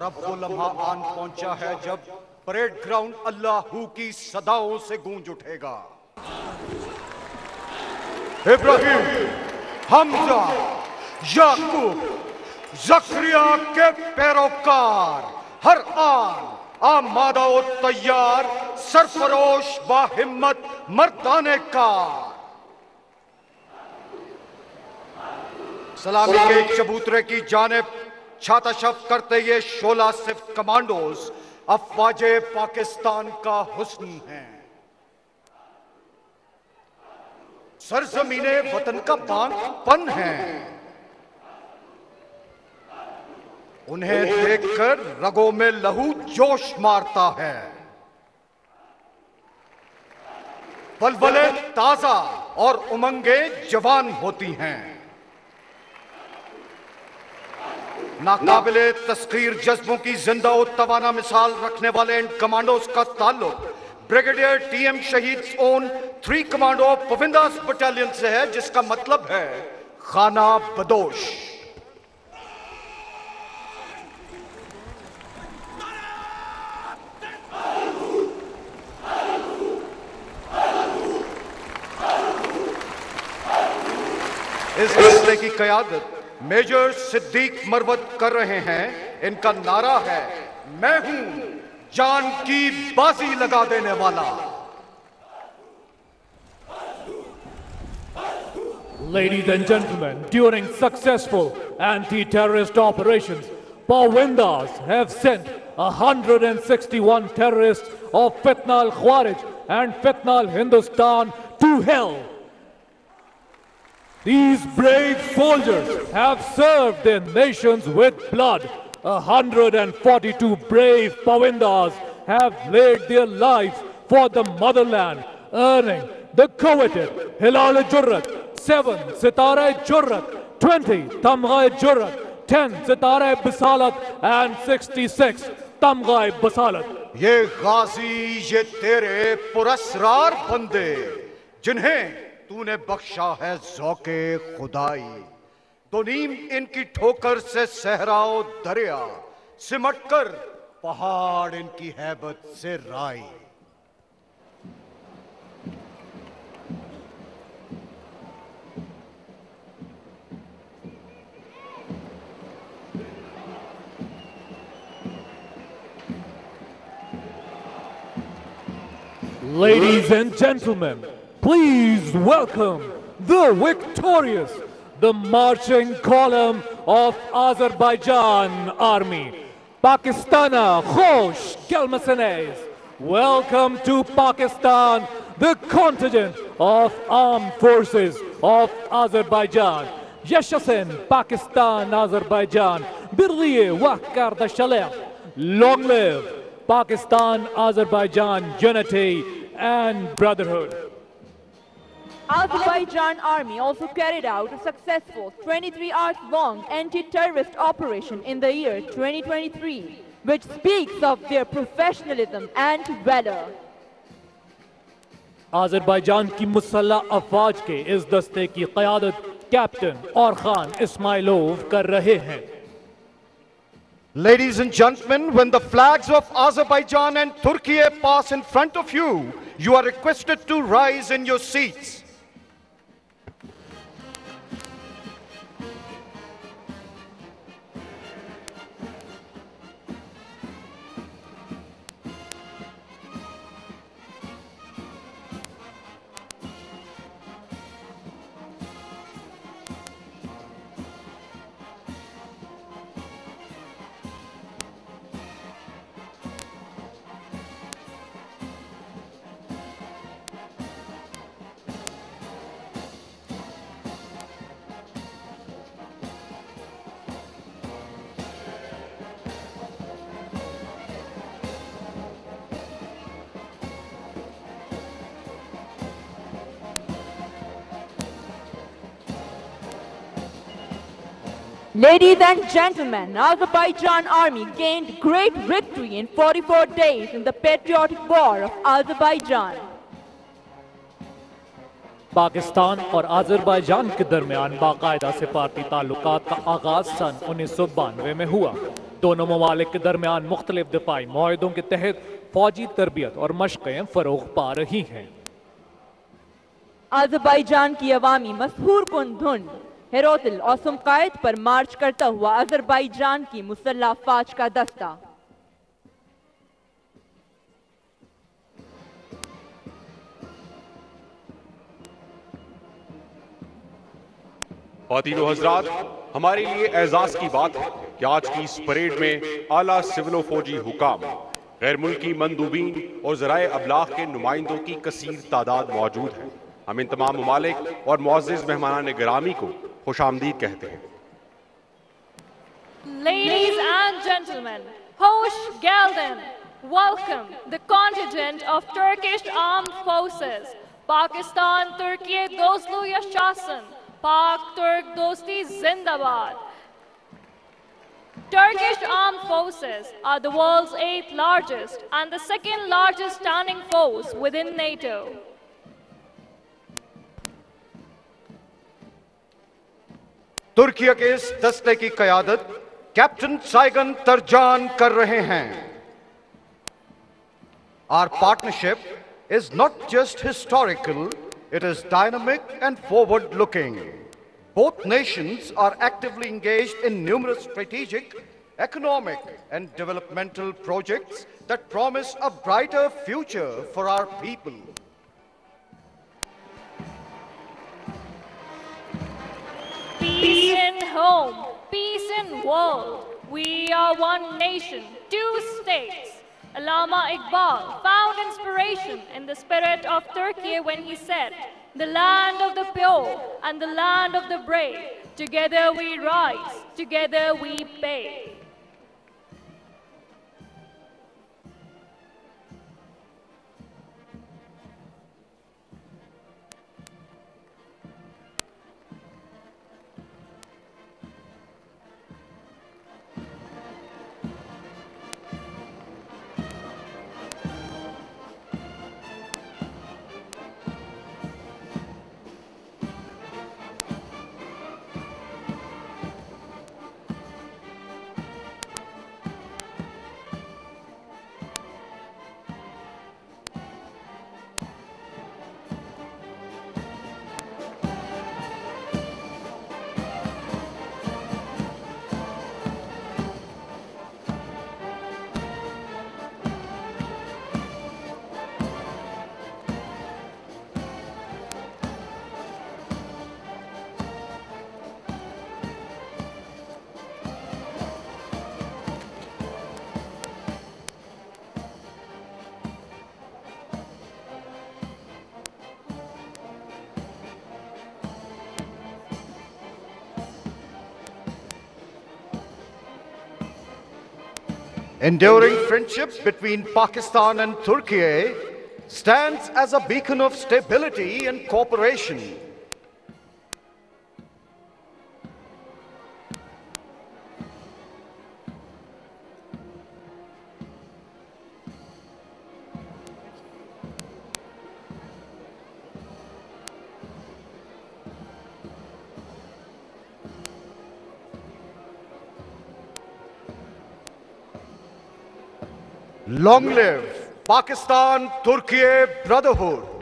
अब वो लम्हा आन पहुंचा है जब परेड ग्राउंड अल्लाहू की सदाओं से गूंज उठेगा। इब्राहिम, हमजा, याकूब, जकरिया के पैरोकार हर आन आमादा व तैयार, सरफरोश बाहिम्मत मर्दाने का सलामी के चबूतरे की जानिब छाता शफ करते ये शोला सिफ्त कमांडोज अफवाजे पाकिस्तान का हुस्न है। सरजमीने वतन का बांगपन है। उन्हें देखकर रगों में लहू जोश मारता है। बलबले ताजा और उमंगे जवान होती हैं। नाकाबिले तस्खीर जज्बों की जिंदा और तवाना मिसाल रखने वाले इन कमांडोज का ताल्लुक ब्रिगेडियर टीएम शहीद ओन 3 कमांडो पविंदास बटालियन से है, जिसका मतलब है खाना बदोश। इस हौसले की कयादत मेजर सिद्दीक मरवत कर रहे हैं। इनका नारा है, मैं हूं जान की बाजी लगा देने वाला। Ladies and gentlemen, during successful anti-terrorist operations, Pawindas have sent 161 terrorists of Fitna al-Khawarij and Fitna al-Hindustan to hell. These brave soldiers have served their nations with blood. 142 brave Pawindas have laid their lives for the motherland, earning the coveted Hilal Jurrat, 7 Sitara Jurrat, 20 Tamgha Jurrat, 10 Sitara Basalat and 66 Tamgha Basalat. ये गाजी, ये तेरे पुरस्रार बंदे जिन्हें तूने बख्शा है ज़ौके खुदाई। दो नीम इनकी ठोकर से सहराओ दरिया, सिमटकर पहाड़ इनकी हैबत से राई। Ladies and gentlemen, please welcome the victorious, the marching column of Azerbaijan Army. Pakistana Khosh Kelmasanez. Welcome to Pakistan, the contingent of Armed Forces of Azerbaijan. Yashasin Pakistan Azerbaijan. Birliye Wahkarda Shalem. Long live Pakistan Azerbaijan unity and brotherhood. Azerbaijan Army also carried out a successful 23 hours long anti-terrorist operation in the year 2023, which speaks of their professionalism and valor. Azerbaijan की मुसल्लह अफवाज के इस दस्ते की क़यादत captain औरखान इस्माइलोव कर रहे हैं। Ladies and gentlemen, when the flags of Azerbaijan and Turkey pass in front of you, you are requested to rise in your seats. Ladies and gentlemen, Azerbaijan Army gained great victory in 44 days in the patriotic war of Azerbaijan. Pakistan और Azerbaijan के दरमियान बाकायदा सिफारती ताल्लुकात का आगाज सन 1992 में हुआ। दोनों ममालिक के दरमियान मुख्तलिफ दिफाई मुआहदों के तहत फौजी तरबियत और मशक़ें फ़रोग़ पा रही हैं। अज़रबैजान की अवामी मशहूर कुन धुन हेरोतिल और सुमकायत पर मार्च करता हुआ अज़रबैजान की मुसल्लह फ़ौज का दस्ता। ख़वातीनो हज़रात, हमारे लिए एजाज़ की बात है कि आज की इस परेड में आला सिविल फौजी हुकाम, गैर मुल्की मंदूबीन और ज़राए अबलाग के नुमाइंदों की कसीर तादाद मौजूद है। हम इन तमाम ममालिक और मुअज़्ज़िज़ मेहमानान गिरामी को खुशामदीद कहते हैं। Ladies and gentlemen, Hoş geldin. Welcome the contingent of Turkish Armed Forces. Pakistan, Turkiye dostluğu yaşasın. Pak Turk dosti zindabad. Turkish Armed Forces are the world's 8th largest and the 2nd largest standing force within NATO. तुर्की के इस दस्ते की क़यादत captain Saigon तरजान कर रहे हैं। Our partnership is not just historical, it is dynamic and forward-looking. Both nations are actively engaged in numerous strategic, economic, and developmental projects that promise a brighter future for our people. Peace in home, peace in world. We are one nation, two states. Allama Iqbal found inspiration in the spirit of Turkey when he said, "The land of the pure and the land of the brave. Together we rise, together we pay." Enduring friendship between Pakistan and Turkey stands as a beacon of stability and cooperation. Long live Pakistan-Turkey Brotherhood!